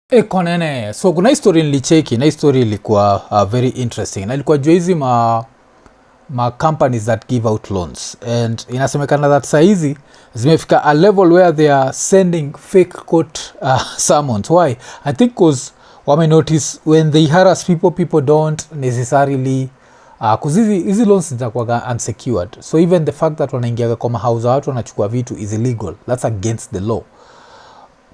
Konene, so kuna history nilicheki na history ilikuwa very interesting na ilikuwa jua hizi ma companies that give out loans, and inasemekana that saizi zimefika a level where they are sending fake court summons. Why? I think cause wame notice when they harass people don't necessarily cause hizi loans zitakuwa unsecured, so even the fact that wanaingiaga kwa mahouse watu wanachukua vitu is illegal. That's against the law.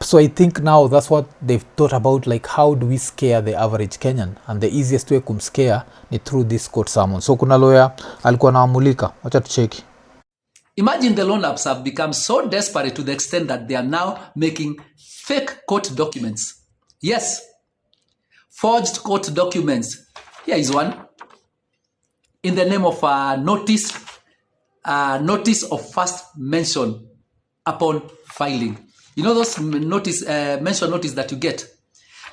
So I think now that's what they've thought about, like how do we scare the average Kenyan, and the easiest way kumscare ni through this court summons. So kuna lawyer alikuwa naamulika, wacha tucheki. Imagine the loan apps have become so desperate to the extent that they are now making fake court documents. Yes, forged court documents. Here is one. In the name of notice of first mention upon filing. You know those mention notice that you get?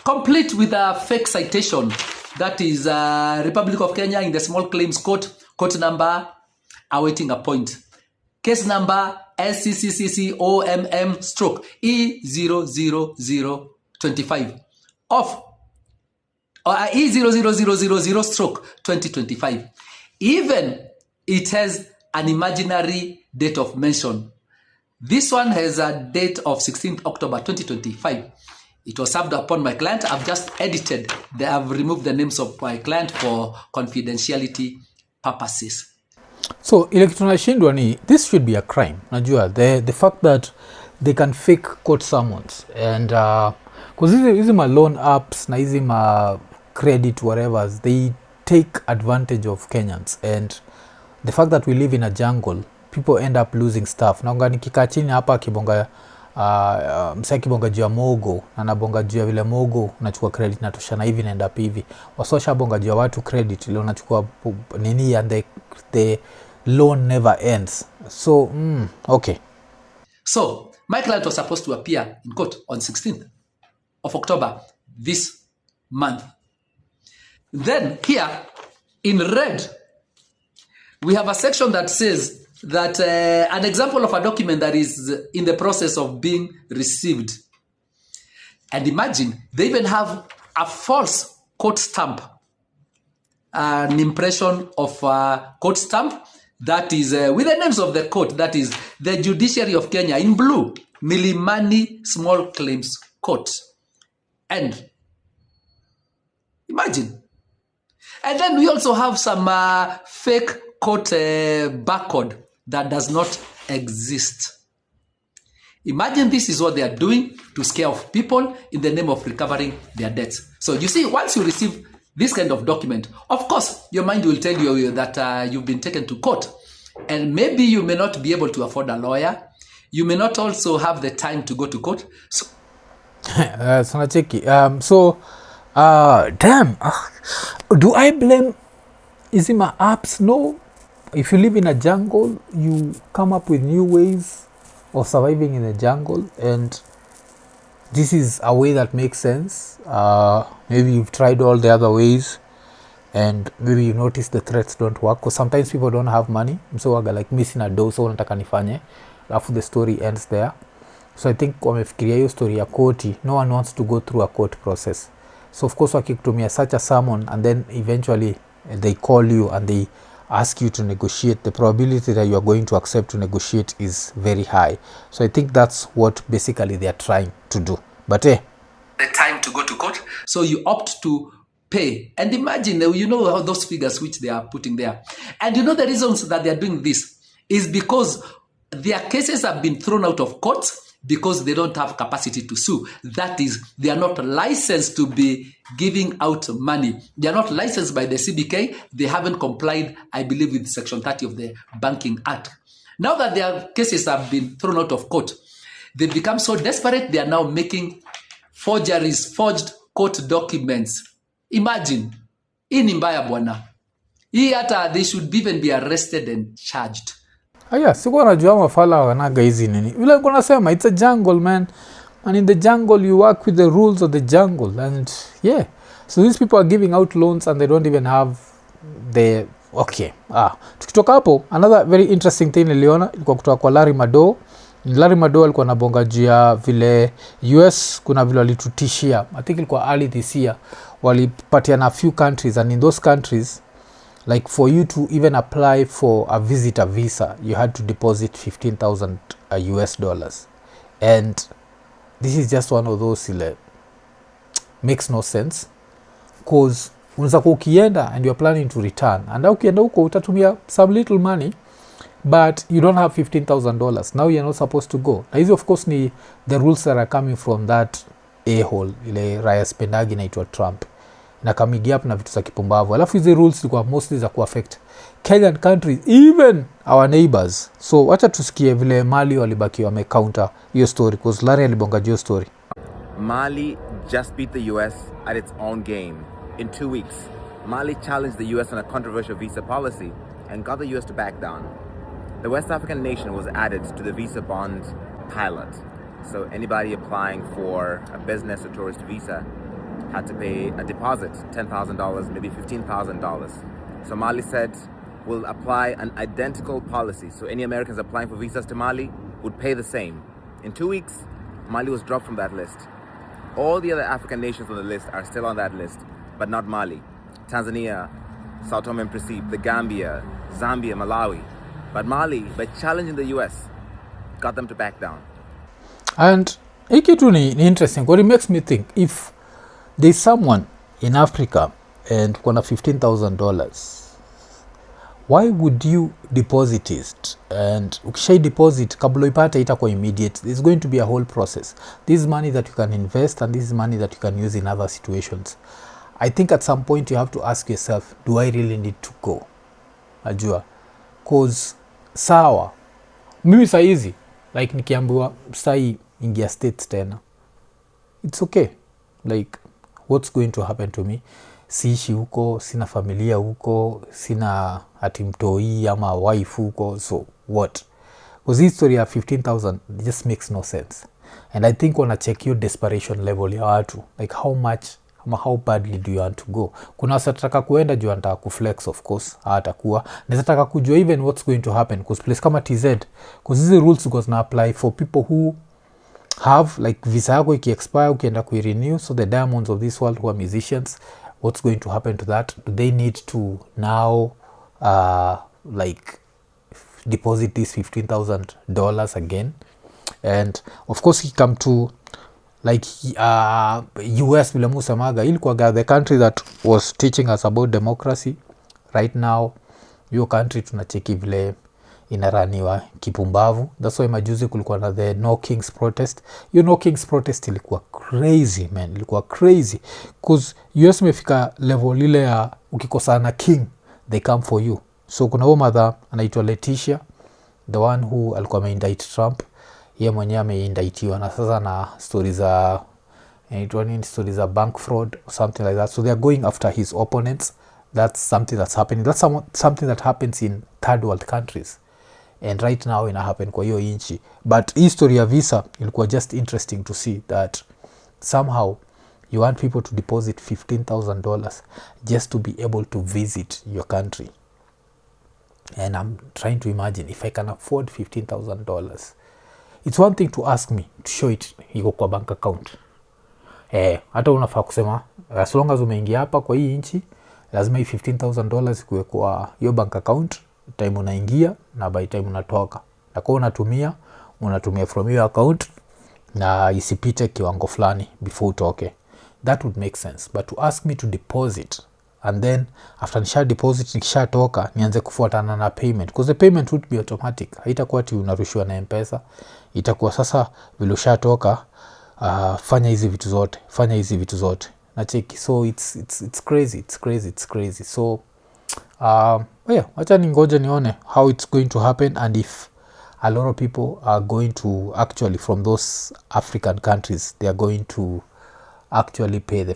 Complete with a fake citation. That is Republic of Kenya in the Small Claims Court. Court number, awaiting a point. Case number SCCCCOMM stroke E00025 of E00000 stroke 2025. Even it has an imaginary date of mention. This one has a date of 16th October 2025. It was served upon my client. I've just edited. I've removed the names of my client for confidentiality purposes. So ile kitu nashindwa ni this should be a crime. Najua the fact that they can fake court summons, and cause hizi ma loan apps na hizi ma credit whatever, they take advantage of Kenyans, and the fact that we live in a jungle, people end up losing stuff. Naonga nikikaa chini hapa akibonga msaki kibonga juu ya mogo na nabonga juu ya vile mogo unachukua credit na toshana hivi naenda up hivi. Wasosha bonga juu ya watu credit ile unachukua nini, and the loan never ends. So okay. So my client was supposed to appear in court on 16th of October this month. Then here in red we have a section that says that an example of a document that is in the process of being received. And imagine, they even have a false court stamp, an impression of a court stamp that is with the names of the court, that is the Judiciary of Kenya in blue, Milimani Small Claims Court. And imagine. And then we also have some fake court barcode that does not exist. Imagine this is what they are doing to scare off people in the name of recovering their debts. So you see, once you receive this kind of document, of course, your mind will tell you that you've been taken to court. And maybe you may not be able to afford a lawyer. You may not also have the time to go to court. So, damn, do I blame Izima apps? No. If you live in a jungle, you come up with new ways of surviving in the jungle, and this is a way that makes sense. Maybe you've tried all the other ways, and maybe you notice the threats don't work, because sometimes people don't have money. So waga like missing a dose, so nataka nifanye, after the story ends there. So I think wamefikiria hiyo story ya koti, no one wants to go through a court process. So of course wakikutumia such a summon, and then eventually they call you and they ask you to negotiate, the probability that you are going to accept to negotiate is very high. So I think that's what basically they are trying to do. But the time to go to court, so you opt to pay. And imagine, you know how those figures which they are putting there. And you know the reasons that they are doing this is because their cases have been thrown out of court because they don't have capacity to sue. That is, they are not licensed to be giving out money. They are not licensed by the CBK. They haven't complied, I believe, with Section 30 of the Banking Act. Now that their cases have been thrown out of court, they become so desperate, they are now making forged court documents. Imagine. Hii ni mbaya bwana. Hii hata they should even be arrested and charged. Yeah, sikuwa najua mafala wanaga hizi nini. Vile nilikuwa nasema, it's a jungle, man. And in the jungle, you work with the rules of the jungle. And yeah, so these people are giving out loans and they don't even have the... Okay. Tukitoka hapo, another very interesting thing niliona, ilikuwa kutoka kwa Larry Mado. Larry Madowo alikuwa nabonga juu ya vile US kuna vile walitutishia. I think ilikuwa early this year walipatiana a few countries, and in those countries, like for you to even apply for a visitor visa, you had to deposit $15,000 US dollars. And this is just one of those makes no sense, cause unaweza kuwa ukienda and you're planning to return, and ukienda huko utatumia some little money, but you don't have $15,000. Now you're not supposed to go. Na hizi of course ni the rules that are coming from that a-hole, ile raya spendagi inaitwa Trump, na kamigi up na vitu za kipumbavu. Alafu hizi rules zilikuwa mostly za kuaffect Kenyan countries, even our neighbors. So wacha tusikie vile Mali walibaki wamecounter hiyo story, because Larry alibonga hiyo story. Mali just beat the US at its own game. In 2 weeks, Mali challenged the US on a controversial visa policy and got the US to back down. The West African nation was added to the visa bond pilot. So anybody applying for a business or tourist visa had to pay a deposit, $10,000, maybe $15,000. So Mali said, we'll apply an identical policy. So any Americans applying for visas to Mali would pay the same. In 2 weeks, Mali was dropped from that list. All the other African nations on the list are still on that list, but not Mali. Tanzania, Sao Tome and Principe, the Gambia, Zambia, Malawi. But Mali, by challenging the US, got them to back down. And hii kitu ni interesting, because it makes me think, if there's someone in Africa and kuna $15,000, why would you deposit it? And ukishai deposit, kabla ipate itakuwa immediate. There's going to be a whole process. This is money that you can invest, and this is money that you can use in other situations. I think at some point you have to ask yourself, do I really need to go? Ajua. Cause sawa, mimi saizi, like nikiambiwa sai ingia States tena, it's okay. Like, what's going to happen to me? Siishi huko, sina familia huko, sina ati mtoi ama wife huko, so what? Because this story ya 15,000 just makes no sense. And I think wanna check your desperation level ya watu, like how much ama how badly do you want to go. Kuna wasataka kuenda juu anataka kuflex, of course hatakuwa nazataka kujua even what's going to happen, because place kama TZ, because these rules because na apply for people who have like visa yako iki-expire ukienda kui-renew. So the diamonds of this world who are musicians, what's going to happen to that? Do they need to now like deposit this $15,000 again? And of course he come to like US vile musemaga ilikuwa the country that was teaching us about democracy. Right now hiyo country tunacheki vile inaraniwa kipumbavu. That's why majuzi kulikuwa na the No Kings protest. Hiyo No Kings protest ilikuwa crazy, man. Ilikuwa crazy because US imefika level ile ya ukikosana king they come for you. So kuna huyo mother anaitwa Letitia, the one who alikuwa ameindict Trump. Yeye mwenyewe ameindaitiwa na sasa na stories za stories za bank fraud or something like that. So they are going after his opponents. That's something that's happening. That's something that happens in third world countries. And right now ina happen kwa hiyo inchi. But history ya visa ilikuwa just interesting to see that somehow you want people to deposit $15,000 just to be able to visit your country. And I'm trying to imagine if I can afford $15,000. It's one thing to ask me to show it iko kwa bank account. Hata unafaa kusema as long as umeingia hapa kwa hii inchi lazima hii $15,000 ikuwe kwa hiyo bank account time unaingia na by time unatoka. Na kwa unatumia from your account na isipite kiwango fulani before utoke. That would make sense. But to ask me to deposit and then after nisha deposit nikisha toka nianze kufuatana na payment, because the payment would be automatic. Haitakuwa ati unarushiwa na M-Pesa. Itakuwa sasa vile ushatoka fanya hizi vitu zote na cheki. So it's crazy. So acha ningoje nione how it's going to happen, and if a lot of people are going to actually from those African countries they are going to actually pay the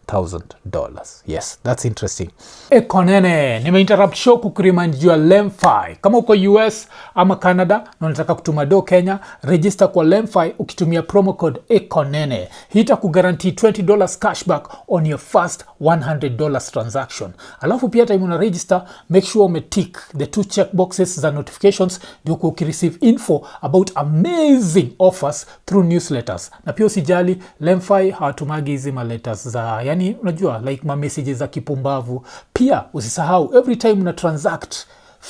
$100,000. Yes, that's interesting. Ekonene, nimeinterrupt show kukuremind you Lemfi. Kama uko US ama Canada na unataka kutuma do Kenya, register kwa Lemfi ukitumia promo code Ekonene. Hii itakuguarantee $20 cashback on your first $100 transaction. Alafu pia time una register, make sure umetick the 2 checkboxes za notifications ndio ukireceive info about amazing offers through newsletters. Na pia usijali, Lemfi hawatumagi hizi letters za, yani unajua like messages za kipumbavu. Pia usisahau, every time una transact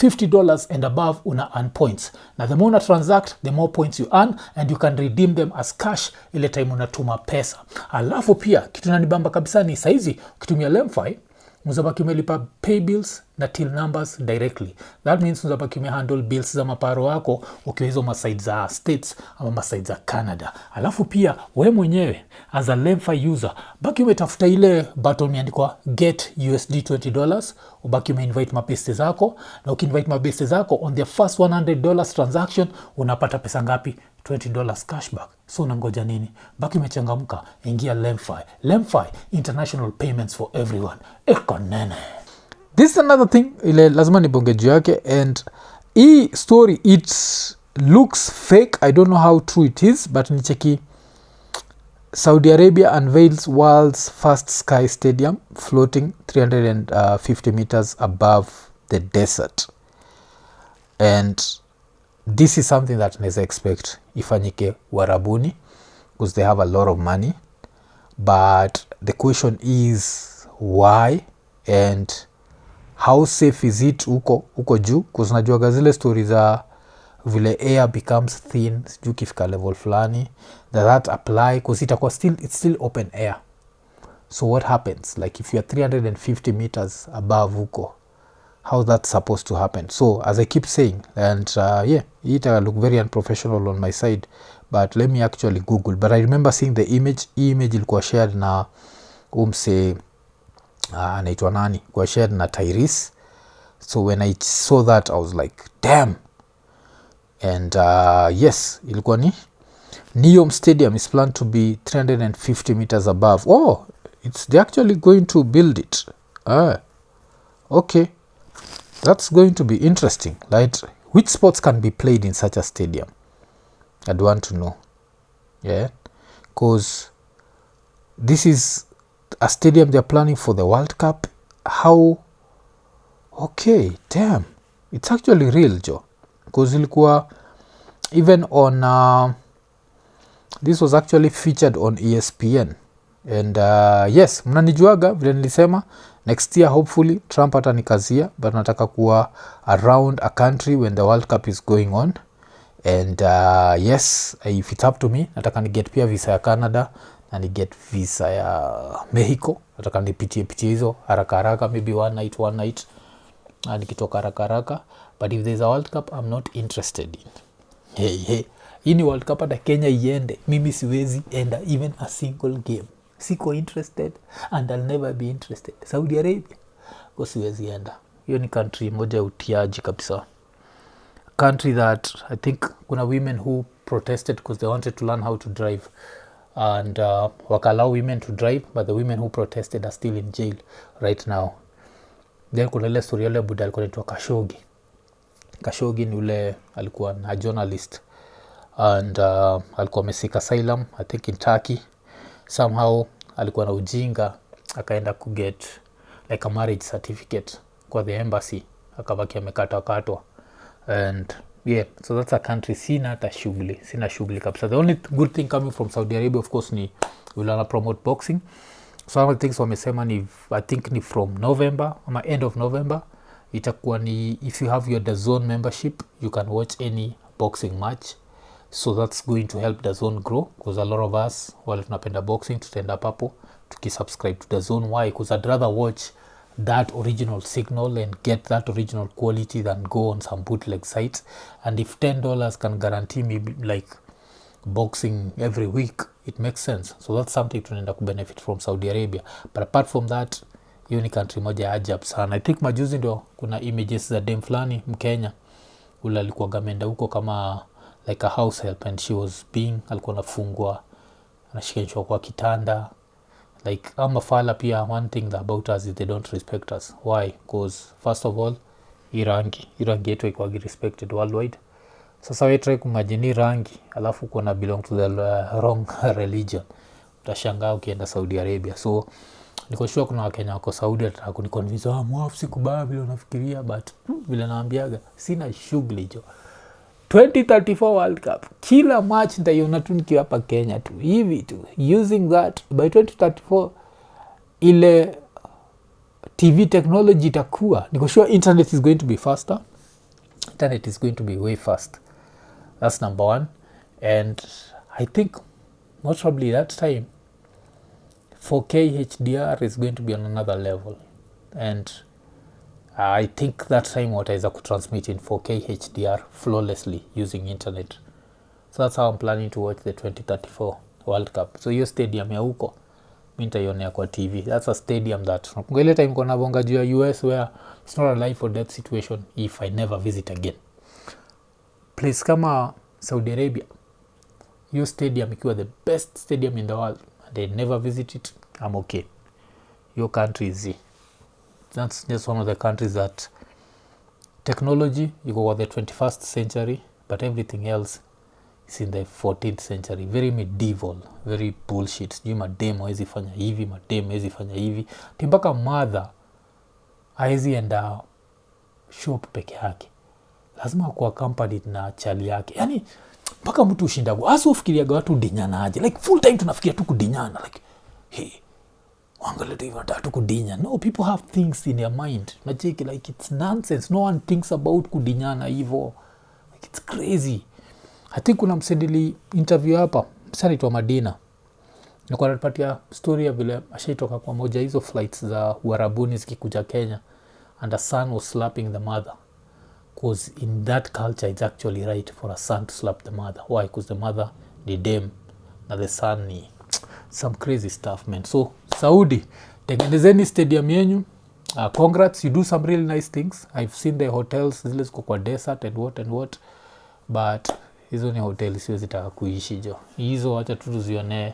$50 and above una earn points. Na the more una transact, the more points you earn and you can redeem them as cash ile time unatuma pesa. Alafu pia kitu nanibamba kabisa ni saizi ukitumia Lemfi mzabaki umelipa pay bills na till numbers directly. That means mzabaki umehandle bills za maparo wako ukiwa hizo maside za States ama maside za Canada. Alafu pia we mwenyewe as a Lemfi user baki umetafuta ile button imeandikwa get USD $20, ubaki umeinvite mabeste zako, na ukiinvite mabeste zako on their first $100 transaction unapata pesa ngapi? $20 cashback. So unangoja nini? Baki umechangamka, ingia Lemfi. Lemfi, international payments for everyone. Ekonene. This is another thing ile lazima nibonge juu yake, and hii story it looks fake. I don't know how true it is, but nicheki. Saudi Arabia unveils world's first sky stadium floating 350 meters above the desert. And this is something that naeza expect ifanyike Warabuni because they have a lot of money. But the question is why and how safe is it uko juu? Because najuaga zile story za vile air becomes thin sijuu kifika level fulani, that apply because it's still open air. So what happens like if you're 350 meters above huko, how that's supposed to happen? So as I keep saying, and it look very unprofessional on my side, but let me actually Google. But I remember seeing the image ilikuwa shared na anaitwa nani, kwa shared na Tyrese. So when I saw that I was like damn. And yes, ilikuwa ni Neom Stadium is planned to be 350 meters above. Oh, they're actually going to build it. Okay, that's going to be interesting. Like, which sports can be played in such a stadium? I'd want to know. Yeah, because this is a stadium they're planning for the World Cup. How? Okay, damn, it's actually real, Joe. Because ilikuwa even on this was actually featured on ESPN. And yes, mnanijuaga vile nilisema next year hopefully Trump atanikazia, but nataka kuwa around a country when the World Cup is going on. And yes, if it's up to me, nataka ni get pia visa ya Canada na ni get visa ya Mexico. Nataka nipitie hizo haraka maybe one night nikitoka haraka. But if there's a World Cup, I'm not interested in. Hey, hii ni World Cup hata Kenya iende, mimi siwezi enda even a single game. Siko interested and I'll never be interested. Saudi Arabia, kwa siwezi enda. Hiyo ni country moja utiaji kabisa. Country that I think kuna women who protested because they wanted to learn how to drive. And wakallow women to drive, but the women who protested are still in jail right now. Then kuna ile story ile buda alikuwa anaitwa Khashoggi ni ule alikuwa na journalist and alikuwa amesika asylum I think in Turkey. Somehow alikuwa na ujinga akaenda kuget like a marriage certificate kwa the embassy, akabaki amekatwa. And yeah, so that's a country sina shughuli kabisa. The only good thing coming from Saudi Arabia of course ni will wanna promote boxing. So one of the things wamesema ni I think ni from November ama end of November itakuwa ni if you have your DAZN membership you can watch any boxing match. So that's going to help DAZN grow because a lot of us wale tunapenda boxing tutaenda papo tukisubscribe to DAZN. Why? Because I'd rather watch that original signal and get that original quality than go on some bootleg sites. And if $10 can guarantee me like boxing every week, it makes sense. So that's something tunaenda kubenefit from Saudi Arabia. But apart from that, hiyo ni country moja ajab sana. I think majuzi ndio kuna images za dem fulani Mkenya ule alikuwa gamenda huko kama like a house help and she was alikuwa nafungwa anashikanishwa kwa kitanda like amafala pia, one thing about us is they don't respect us. Why? Because first of all, irangi yetu ikwagi respected worldwide. Sasa we try kumajini rangi alafu kuna belong to the wrong religion, utashangaa ukienda Saudi Arabia. So niko sure kuna Wakenya wako Saudi ataka kuniconvince mwafu sikubaya vile unafikiria, but vile naambiaga sina shughuli jo. 2034 World Cup kila match nitaiona tu nikiwa hapa Kenya tu hivi tu, using that by 2034 ile TV technology itakuwa, niko sure internet is going to be faster. Internet is going to be way fast. That's number one. And I think most probably that time 4K HDR is going to be on another level, and I think that time wataweza kutransmit in 4K HDR flawlessly using internet. So that's how I'm planning to watch the 2034 World Cup. So hiyo stadium ya huko mimi nitaionea kwa TV. That's a stadium that ile time kuna bonga juu ya US where it's not a life or death situation if I never visit again. Place kama Saudi Arabia, hiyo stadium ikiwa the best stadium in the world and I never visit it, I'm okay. Your country is that's just one of the countries that technology you go over the 21st century, but everything else is in the 14th century. Very medieval, very bullshit. You mademo hawezi fanya hivi, mademo hawezi fanya hivi. Timpaka mother hawezi enda shop peke yake, lazima kuwa accompanied na chali yake. Yani mpaka mtu ushindago aso ufikiriaga watu dinyana aje, like full time tunafikiria tu kudinyana, like hey wangaleta hivyo tatu kudinya. No, people have things in their mind, unacheki, like it's nonsense. No one thinks about kudinyana hivyo, like it's crazy. I think kuna msendili interview hapa msanii anaitwa Madina, na kwa anapatia story ya vile ashaitoka kwa moja hizo flights za Uarabuni zikikuja Kenya and a son was slapping the mother, because in that culture it's actually right for a son to slap the mother. Why? Because the mother ni dem na the son ni some crazy stuff, man. So Saudi, tengenezeni stadium yenyu. Congrats, you do some really nice things. I've seen the hotels zile ziko kwa desert and what, but hizo ni hotels siwezi taka kuishi jo. Hizo wacha tu tuzione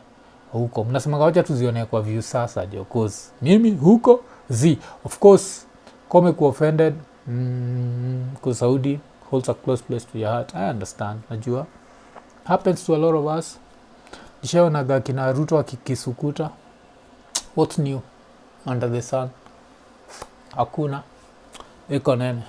huko. Mnasemaga wacha tuzione kwa view sasa jo, cause mimi huko of course come ku offended, cause Saudi holds a close place to your heart. I understand, najua happens to a lot of us. Nishaonaga kina Ruto akikisukuta. What's new under the sun? Hakuna. Iko nene.